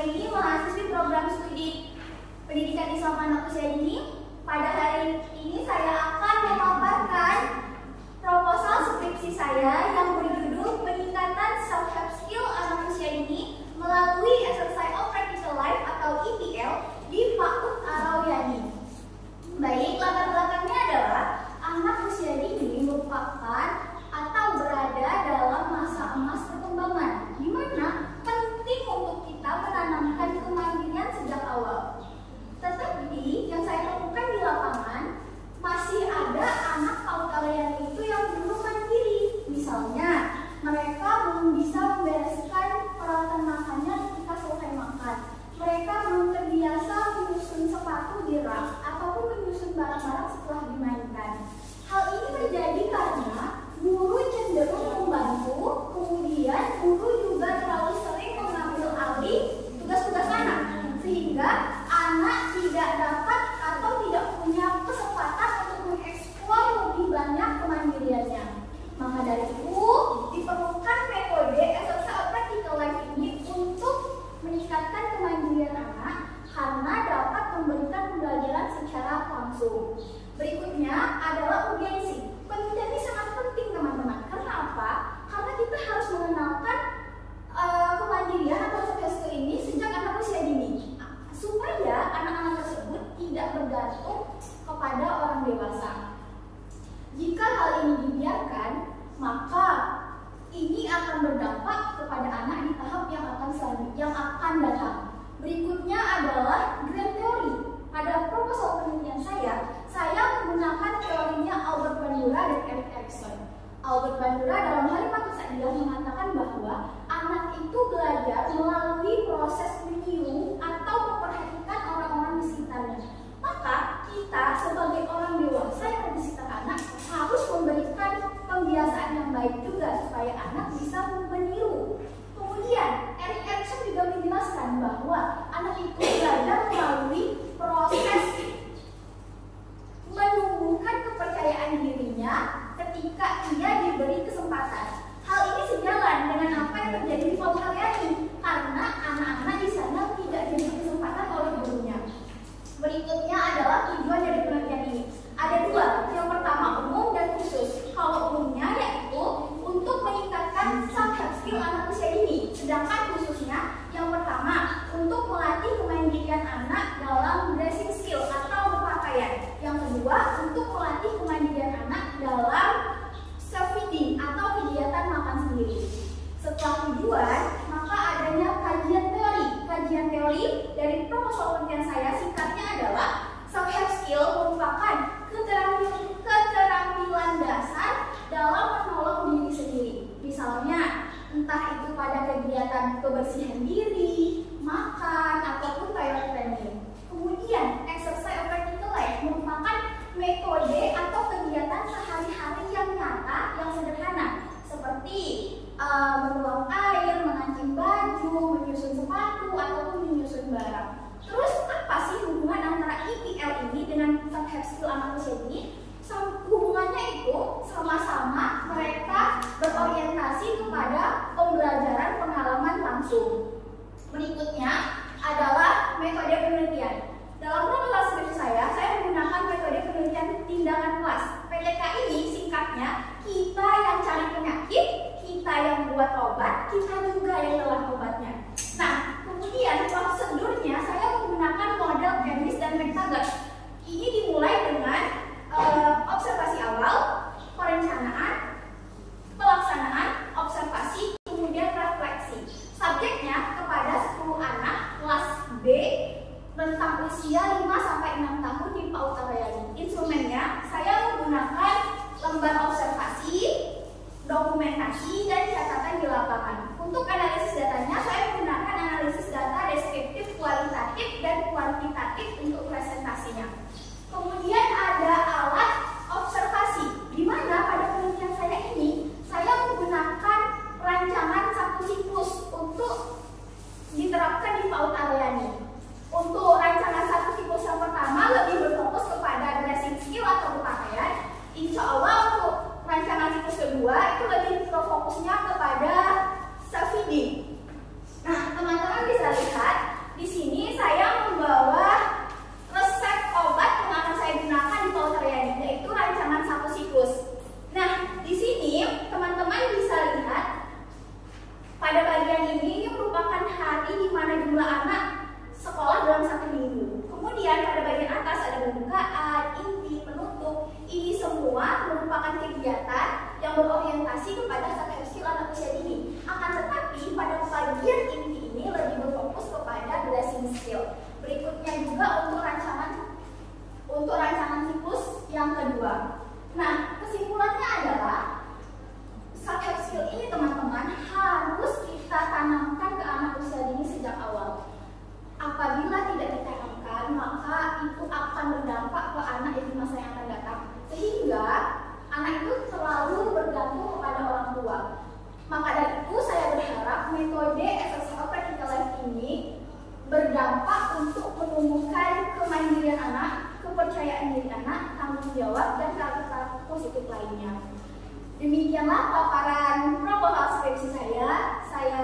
Dewi, mahasiswi program studi pendidikan Islam anak usia dini. Pada hari ini saya akan memaparkan proposal skripsi saya yang berjudul Peningkatan Self-Help Skill Anak Usia Dini melalui Exercise of Practical Life atau EPL di PAUD Arowyani. Baik, latar belakangnya adalah anak usia dini merupakan atau berada dalam masa emas perkembangan, di mana penting untuk kita menanamkan kemandirian sejak awal. Tetapi yang saya temukan di lapangan, masih ada anak PAUD Arowyani itu yang belum mandiri. Misalnya, mereka belum bisa membereskan peralatan makannya ketika selesai makan. Mereka belum terbiasa menyusun sepatu di rak ataupun menyusun barang-barang setelah dimainkan. Hal ini terjadi karena guru cenderung membantu, kemudian guru juga terlalu sering mengambil alih tugas-tugas anak, sehingga anak tidak dapat atau tidak punya kesempatan untuk mengeksplor lebih banyak kemandiriannya. Maka dari itu, diperlukan metode Exercise of Practical Life ini untuk meningkatkan kemandirian anak karena dapat memberikan pembelajaran secara langsung. Berikutnya adalah urgensi. Penelitian ini sangat penting, teman-teman. Kenapa? Karena kita harus mengenalkan kemandirian atau soft skill ini sejak anak usia dini, supaya anak-anak tersebut tidak bergantung kepada orang dewasa. Jika hal ini dibiarkan, maka ini akan berdampak kepada anak di tahap yang akan datang. Berikutnya adalah grand theory. Pada proposal penelitian saya menggunakan teorinya Albert Bandura dan Erik Erikson. Albert Bandura dalam Halimatus Sa'diyah mengatakan bahwa anak itu belajar melalui proses meniru atau memperhatikan orang-orang di sekitarnya. Maka kita sebagai orang dewasa yang ada di sekitar anak harus memberikan pembiasaan yang baik juga supaya anak bisa meniru. Kemudian Erik Erikson juga menjelaskan bahwa anak itu belajar melalui proses menumbuhkan kepercayaan dirinya ketika ia diberi kesempatan. Hal ini sejalan dengan apa yang terjadi di PAUD Arowyani karena anak-anak di sana tidak diberi kesempatan oleh gurunya. Berikutnya adalah tujuan dari penelitian ini. Ada dua, yang pertama umum dan khusus. Kalau umumnya yaitu untuk meningkatkan soft skill anak usia dini, sedangkan khususnya yang pertama untuk melatih kemandirian anak dalam dressing skill atau berpakaian. Yang kedua untuk melatih kemandirian anak dalam self-feeding atau kegiatan makan sendiri. Setelah tujuan, maka adanya kajian teori. Kajian teori dari proposal penelitian saya singkatnya adalah self-help skill merupakan keterampilan dasar dalam menolong diri sendiri. Misalnya, entah itu pada kegiatan kebersihan diri, makan, ataupun toilet training. Kemudian, exercise of practical life merupakan metode atau kegiatan sehari-hari yang nyata, yang sederhana, seperti menuang air, mengancing baju, menyusun sepatu, ataupun menyusun barang. Terus apa sih hubungan antara EPL ini dengan soft skill anak usia dini? Hubungannya itu sama-sama mereka berorientasi kepada pembelajaran pengalaman langsung. Berikutnya adalah metode penelitian. Dalam proposal skripsi saya menggunakan metode penelitian tindakan kelas. PTK ini singkatnya kita yang cari penyakit, kita yang buat obat, kita juga yang telan obatnya. Nah, kemudian prosedurnya saya menggunakan model Candice dan McTaggart. Ini dimulai dengan observasi awal, perencanaan, pelaksanaan, observasi, kemudian refleksi. Subjeknya kepada 10 anak kelas B rentang usia 5-6 tahun di PAUD Arowyani. Instrumennya saya menggunakan lembar observasi, dokumentasi, dan catatan di lapangan. Untuk analisis datanya saya menggunakan analisis data deskriptif, kualitatif, dan kuantitatif untuk presentasinya. Kemudian ada alat observasi, di mana pada penelitian saya ini saya menggunakan rancangan satu siklus untuk diterapkan di PAUD Arowyani. Untuk rancangan satu siklus yang pertama lebih berfokus kepada dressing skill atau berpakaian. Insya Allah untuk rancangan siklus kedua itu lebih fokusnya kepada hari di mana jumlah anak sekolah dalam 1 minggu. Kemudian pada bagian atas ada pembukaan, inti, penutup. Ini semua merupakan kegiatan yang berorientasi kepada soft skill anak usia dini. Akan tetapi pada bagian inti ini lebih berfokus kepada blessing skill. Berikutnya juga untuk rancangan siklus yang kedua. Nah, kesimpulannya adalah soft skill ini teman-teman harus kita tanamkan ke anak usia dini sejak awal. Apabila tidak ditanamkan, maka itu akan berdampak ke anak di masa yang akan datang. Sehingga anak itu selalu bergantung kepada orang tua. Maka dari itu saya berharap metode SSO Practical Life ini berdampak untuk menumbuhkan kemandirian anak, kepercayaan diri anak, tanggung jawab, dan karakter positif lainnya. Demikianlah paparan proposalnya skripsi saya. Saya